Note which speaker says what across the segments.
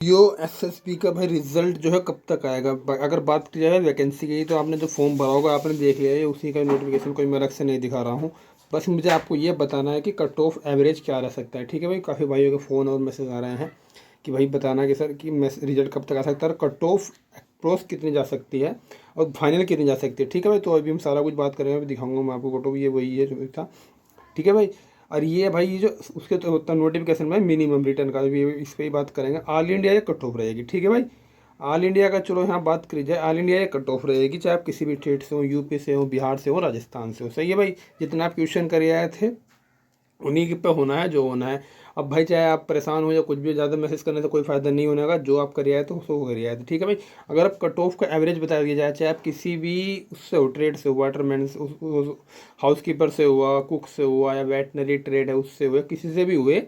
Speaker 1: यो SSB का भाई result जो है कब तक आएगा? अगर बात की जाए वैकेंसी की, तो आपने जो फॉर्म भरा होगा आपने देख लिया है, उसी का नोटिफिकेशन कोई मैं अलग से नहीं दिखा रहा हूँ। बस मुझे आपको ये बताना है कि कट ऑफ एवरेज क्या रह सकता है। ठीक है भाई, काफ़ी भाइयों के फ़ोन और मैसेज आ रहे हैं कि भाई बताना कि सर कि रिजल्ट कब तक आ सकता है, कट ऑफ अप्रोच कितनी जा सकती है और फाइनल कितनी जा सकती है। ठीक है भाई, तो अभी हम सारा कुछ बात करेंगे, अभी दिखाऊंगा मैं आपको कट ऑफ, ये वही है जो था। ठीक है भाई, और ये भाई ये जो उसके तो होता नोटिफिकेशन में मिनिमम रिटर्न का भी इस पर ही बात करेंगे। ऑल इंडिया ये कट ऑफ रहेगी। ठीक है भाई, ऑल इंडिया का चलो यहाँ बात करी जाए, ऑल इंडिया ये कट ऑफ रहेगी, चाहे आप किसी भी स्टेट से हो, यूपी से हो, बिहार से हो, राजस्थान से हो। सही है भाई, जितना आप क्वेश्चन करे आए थे उन्हीं के पे होना है जो होना है। अब भाई चाहे आप परेशान हो या कुछ भी, ज़्यादा मैसेज करने से कोई फ़ायदा नहीं होने का, जो आप करिए आए तो उसको करिए आए थे। ठीक है भाई, अगर आप कट ऑफ का एवरेज बता दिया जाए, चाहे आप किसी भी उससे हो, ट्रेड से हो, वाटरमैन से, हाउस कीपर से हुआ, कुक से हुआ, या वेटनरी ट्रेड है उससे हुए, किसी से भी हुए,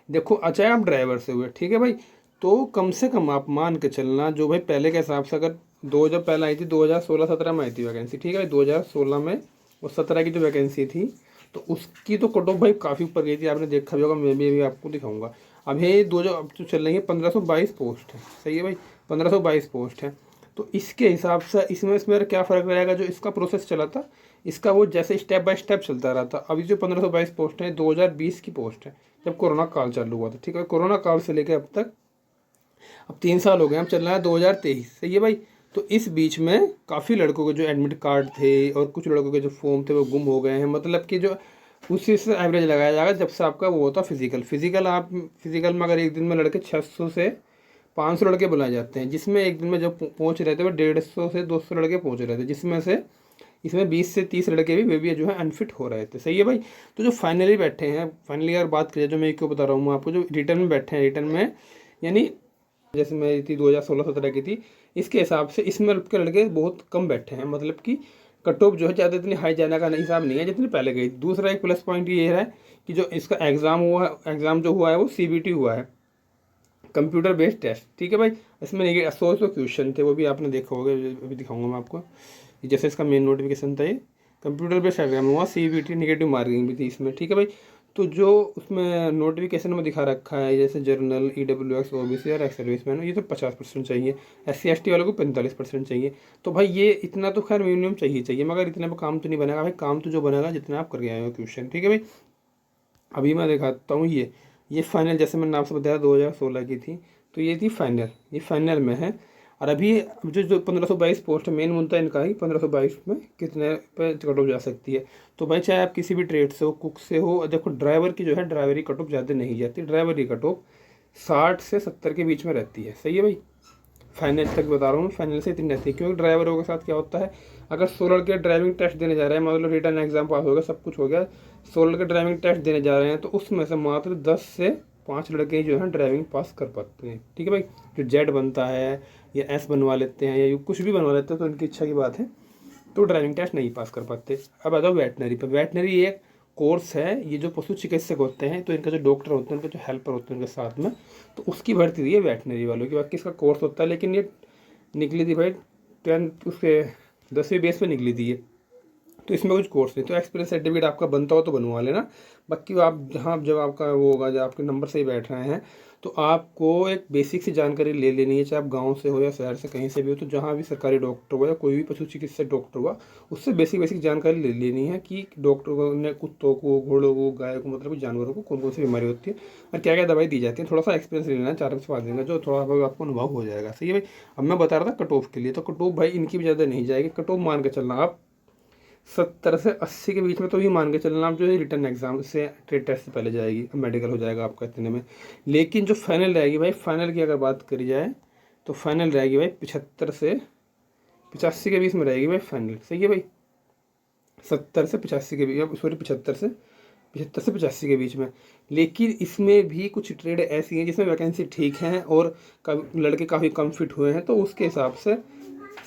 Speaker 1: देखो अच्छा आप ड्राइवर से हुए। ठीक है भाई, तो कम से कम आप मान के चलना, जो भाई पहले के हिसाब से, अगर दो जब पहले आई थी 2016-17 में आई थी वैकेंसी। ठीक है भाई, 2016 में और 17 की जो वैकेंसी थी, तो उसकी तो कट ऑफ भाई काफ़ी ऊपर गई थी, आपने देखा भी होगा, मैं भी अभी आपको दिखाऊंगा। अब ये दो जो अब जो चल रही है 1522 पोस्ट है। सही है भाई, 1522 पोस्ट है। तो इसके हिसाब से इसमें क्या फ़र्क रहेगा, जो इसका प्रोसेस चला था, इसका वो जैसे स्टेप बाय स्टेप चलता रहा था। अभी जो 1522 पोस्ट है 2020 की पोस्ट है, जब कोरोना काल चालू हुआ था। ठीक है, कोरोना काल से लेकर अब तक अब 3 साल हो गए, हम चल रहा है 2023। सही है भाई, तो इस बीच में काफ़ी लड़कों के जो एडमिट कार्ड थे और कुछ लड़कों के जो फॉर्म थे वो गुम हो गए हैं। मतलब कि जो उसी से एवरेज लगाया जाएगा जब से आपका वो होता फिजिकल आप फिजिकल में अगर एक दिन में लड़के 600 से 500 लड़के बुलाए जाते हैं, जिसमें एक दिन में जब पहुंच रहे थे वो 150 से 200 लड़के पहुंच रहे थे, जिसमें से इसमें 20 से 30 लड़के भी वे भी जो है अनफिट हो रहे थे। सही है भाई, तो जो फाइनली बैठे हैं, फाइनली अगर बात करें, जो मैं क्यों बता रहा हूँ मैं आपको, जो रिटर्न में बैठे हैं, रिटर्न में यानी जैसे मेरी थी 2016-17 की थी, इसके हिसाब से इसमें के लड़के बहुत कम बैठे हैं। मतलब कि कट ऑफ जो है ज़्यादा इतनी हाई जाने का हिसाब नहीं है जितनी पहले गई। दूसरा एक प्लस पॉइंट ये है कि जो इसका एग्ज़ाम हुआ, एग्ज़ाम जो हुआ है वो सीबीटी हुआ है, कंप्यूटर बेस्ड टेस्ट। ठीक है भाई, इसमें 100 क्वेश्चन थे, वो भी आपने देखा होगा, अभी दिखाऊंगा मैं आपको। जैसे इसका मेन नोटिफिकेशन था, ये कंप्यूटर बेस्ड एग्जाम हुआ, सीबीटी नेगेटिव मार्किंग भी थी इसमें। ठीक है भाई, तो जो उसमें नोटिफिकेशन में दिखा रखा है, जैसे जर्नल, ईडब्ल्यूएक्स, ओबीसी और एक्स सर्विसमैन, ये तो 50% चाहिए, SC ST वालों को 45% चाहिए। तो भाई ये इतना तो खैर मिनिमम चाहिए, मगर इतने पर काम तो नहीं बनेगा भाई, काम तो जो बनेगा जितना आप करके आए हो क्वेश्चन। ठीक है भाई, अभी मैं दिखाता हूँ ये फाइनल, जैसे मैंने आपसे बताया 2016 की थी, तो ये थी फाइनल, ये फाइनल में है। और अभी जो 1522 पोस्ट है, मेन मुद्दा इनका ही 1522 में कितने पे कट ऑफ जा सकती है। तो भाई चाहे आप किसी भी ट्रेड से हो, कुक से हो, देखो ड्राइवर की जो है ड्राइवरी कट ऑफ ज़्यादा नहीं जाती, ड्राइवर की कट ऑफ 60 से 70 के बीच में रहती है। सही है भाई, फाइनल तक बता रहा हूँ, फाइनल से इतनी रहती है, क्योंकि ड्राइवरों के साथ क्या होता है, अगर 16 लड़के ड्राइविंग टेस्ट देने जा रहे हैं, मतलब रिटर्न एग्जाम पास हो गया, सब कुछ हो गया, 16 लड़के ड्राइविंग टेस्ट देने जा रहे हैं, तो उसमें से मात्र 10 से 5 लड़के जो हैं ड्राइविंग पास कर पाते हैं। ठीक है भाई, जो जेड बनता है या एस बनवा लेते हैं या कुछ भी बनवा लेते हैं, तो उनकी इच्छा की बात है, तो ड्राइविंग टेस्ट नहीं पास कर पाते। अब आ जाओ वेटनरी पर। वेटनरी एक कोर्स है, ये जो पशु चिकित्सक होते हैं, तो इनका जो डॉक्टर होते हैं, उनके जो हेल्पर होते हैं उनके साथ में, तो उसकी भर्ती दी है वेटनरी वालों की। बाकी इसका कोर्स होता है, लेकिन ये निकली थी भाई 10th उसके 10वीं बेस पे निकली थी ये, तो इसमें कुछ कोर्स नहीं, तो एक्सपीरियंस सर्टिफिकेट आपका बनता हो तो बनवा लेना। बाकी आप जहाँ जब आपका वो होगा, जब आपके नंबर से ही बैठ रहे हैं, तो आपको एक बेसिक सी जानकारी ले लेनी है, चाहे आप गांव से हो या शहर से कहीं से भी हो, तो जहाँ भी सरकारी डॉक्टर हुआ या कोई भी पशु चिकित्सक डॉक्टर हुआ, उससे बेसिक जानकारी ले लेनी है कि डॉक्टर ने कुत्तों को, घोड़ों को, गाय को, मतलब जानवरों को कौन कौन सी बीमारी होती है और क्या क्या दवाई दी जाती है। थोड़ा सा एक्सपीरियंस ले लेना 4 से 5 दिन का, जो थोड़ा बहुत आपको अनुभव हो जाएगा। सही है भाई, अब मैं बता रहा था कट ऑफ के लिए, तो कट ऑफ भाई इनकी भी ज़्यादा नहीं जाएगी, कट ऑफ मान के चलना आप 70 से 80 के बीच में, तो ही मान के चलना आप, जो है रिटर्न एग्जाम से ट्रेड टेस्ट से पहले जाएगी, मेडिकल हो जाएगा आपका इतने में। लेकिन जो फाइनल रहेगी भाई, फाइनल की अगर बात करी जाए, तो फाइनल रहेगी भाई 75 से 85 के बीच में रहेगी भाई फाइनल। सही है भाई, 70 से 85 के बीच, सॉरी 75 से 85 के बीच में। लेकिन इसमें भी कुछ ट्रेड ऐसी हैं जिसमें वैकेंसी ठीक हैं और लड़के काफ़ी कम फिट हुए हैं, तो उसके हिसाब से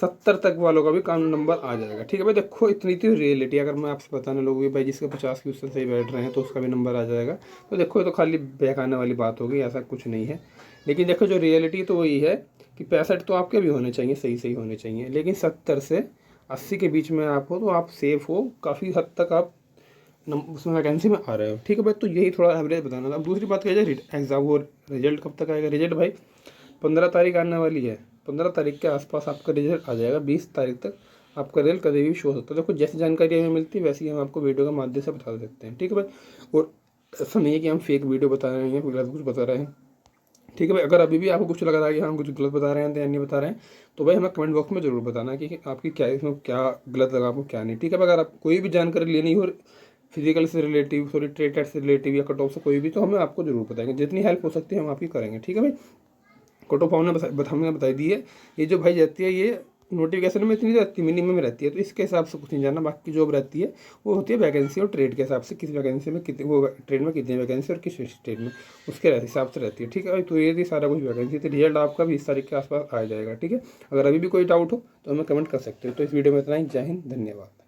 Speaker 1: 70 तक वालों का भी काम नंबर आ जाएगा। ठीक है भाई, देखो इतनी थी रियलिटी। अगर मैं आपसे बताने लगूँ भाई जिसके 50 क्वेश्चन सही बैठ रहे हैं तो उसका भी नंबर आ जाएगा, तो देखो ये तो खाली बहकाने वाली बात होगी, ऐसा कुछ नहीं है। लेकिन देखो जो रियलिटी तो वही है कि 65 तो आपके भी होने चाहिए, सही सही होने चाहिए, लेकिन 70 से 80 के बीच में आप हो तो आप सेफ हो, काफ़ी हद तक आप उसमें वैकेंसी में आ रहे हो। ठीक है भाई, तो यही थोड़ा एवरेज बताना था। अब दूसरी बात क्या है, एग्जाम वो रिजल्ट कब तक आएगा? रिजल्ट भाई 15 तारीख आने वाली है, 15 तारीख के आसपास आपका रिजल्ट आ जाएगा। 20 तारीख तक आपका रिजल्ट कभी भी शो हो सकता है। देखो जैसी जानकारी हमें मिलती है वैसे ही हम आपको वीडियो के माध्यम से बता सकते हैं, ठीक है भाई। और ऐसा नहीं है कि हम फेक वीडियो बता रहे हैं, गलत कुछ बता रहे हैं, ठीक है भाई। अगर अभी भी आपको कुछ लग रहा है कि हम कुछ गलत बता रहे हैं या नहीं बता रहे हैं, तो भाई हमें कमेंट बॉक्स में जरूर बताना कि आपकी क्या इसमें क्या गलत लगा, आपको क्या नहीं, ठीक है। अगर आप कोई भी जानकारी लेनी हो फिजिकल से रिलेटिव, सॉरी ट्रेड से रिलेटिव या कट ऑफ से कोई भी, तो हमें आपको जरूर बताएंगे, जितनी हेल्प हो सकती है हम आपकी करेंगे, ठीक है भाई। कट ऑफ हमने बताई दी है। ये जो भाई रहती है ये नोटिफिकेशन में इतनी रहती है, मिनिमम में रहती है, तो इसके हिसाब से कुछ नहीं जानना। बाकी जॉब रहती है वो होती है वैकेंसी और ट्रेड के हिसाब से, किस वैकेंसी में कितनी, वो ट्रेड में कितनी वैकेंसी और किस स्टेट में, उसके हिसाब से रहती है, ठीक है भाई। तो ये थी सारा कुछ वैकेंसी, तो रिजल्ट आपका 20 तारीख के आसपास आ जाएगा, ठीक है। अगर अभी भी कोई डाउट हो तो हमें कमेंट कर सकते हो। तो इस वीडियो में इतना ही। जय हिंद, धन्यवाद।